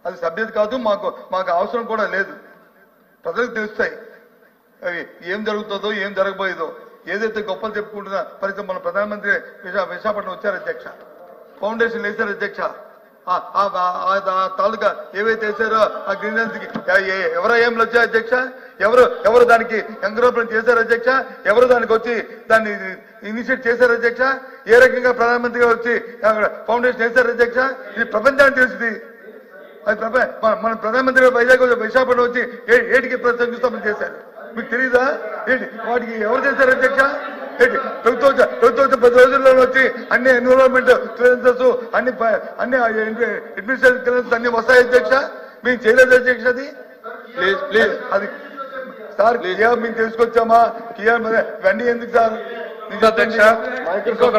అది సభ్యత కాదు, మాకు అవసరం కూడా లేదు. ప్రజలకు తెలుస్తాయి అవి ఏం జరుగుతుందో ఏం జరగబోయేదో. ఏదైతే గొప్పలు చెప్పుకుంటున్నా పరిస్థితి మన ప్రధానమంత్రి విశాఖపట్నం వచ్చారు అధ్యక్ష, ఫౌండేషన్ వేశారు అధ్యక్ష. తాలూకా ఏవైతే వేశారో ఆ గ్రీనెన్స్ కి ఎవరో ఏంలు వచ్చాయి అధ్యక్ష, ఎవరు దానికి ఎంకరేజ్మెంట్ చేశారు అధ్యక్ష, ఎవరు దానికి వచ్చి దాన్ని ఇనిషియేట్ చేశారు అధ్యక్ష, ఏ రకంగా ప్రధానమంత్రి గారు వచ్చి ఫౌండేషన్ వేశారు అధ్యక్ష. ఇది ప్రపంచానికి తెలిసింది. అది మన ప్రధానమంత్రి గారు వైజాగ్ విశాఖపట్నం వచ్చి ఏటికి శంకుస్థాపన చేశారు, మీకు తెలియదా? ఏంటి వాటికి ఎవరు చేశారు అధ్యక్ష? ఏంటి ప్రభుత్వం 10 రోజుల్లో వచ్చి అన్ని ఎన్విరాన్మెంట్ క్లియరెన్సెస్ అన్ని అడ్మినిస్ట్రేటివ్ క్లియరెన్స్ అన్ని వస్తాయి అధ్యక్ష. మేము చేయలేదు అధ్యక్ష. అది ప్లీజ్ అది సార్ కియా మేము తీసుకొచ్చామా? కియా ఇవన్నీ ఎందుకు సార్? అధ్యక్ష ఇంకొక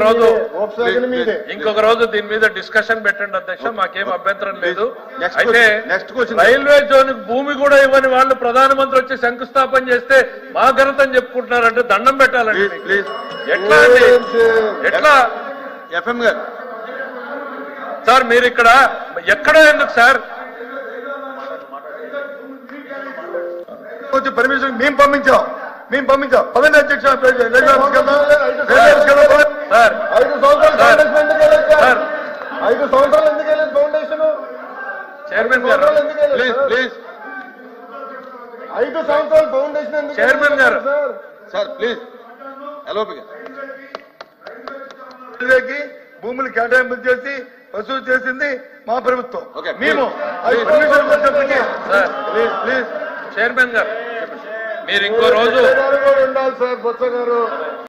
రోజు దీని మీద డిస్కషన్ పెట్టండి అధ్యక్ష, మాకేం అభ్యంతరం లేదు. అయితే రైల్వే జోన్ భూమి కూడా ఇవ్వని వాళ్ళు ప్రధానమంత్రి వచ్చి శంకుస్థాపన చేస్తే మా ఘనతని చెప్పుకుంటున్నారంటే దండం పెట్టాలండి. ఎట్లా అండి, ఎట్లా ఎఫ్ఎం గారు సార్ మీరు ఇక్కడ ఎక్కడో ఎందుకు సార్? పర్మిషన్ మేము పంపించాం పదండి అధ్యక్ష. సార్ 5 సంవత్సరాలు ఎందుకు వెళ్ళలేదు ఫౌండేషన్? చైర్మన్ గారు ప్లీజ్ 5 సంవత్సరాలు ఫౌండేషన్ ఎందుకు? చైర్మన్ గారు సార్ ప్లీజ్ ఎలోపిగా భూములు కేటాయింపు చేసి వసూలు చేసింది మా ప్రభుత్వం. మేము ప్లీజ్ చైర్మన్ గారు మీరు ఇంకో రోజు ఉండాలి సార్. బొత్స గారు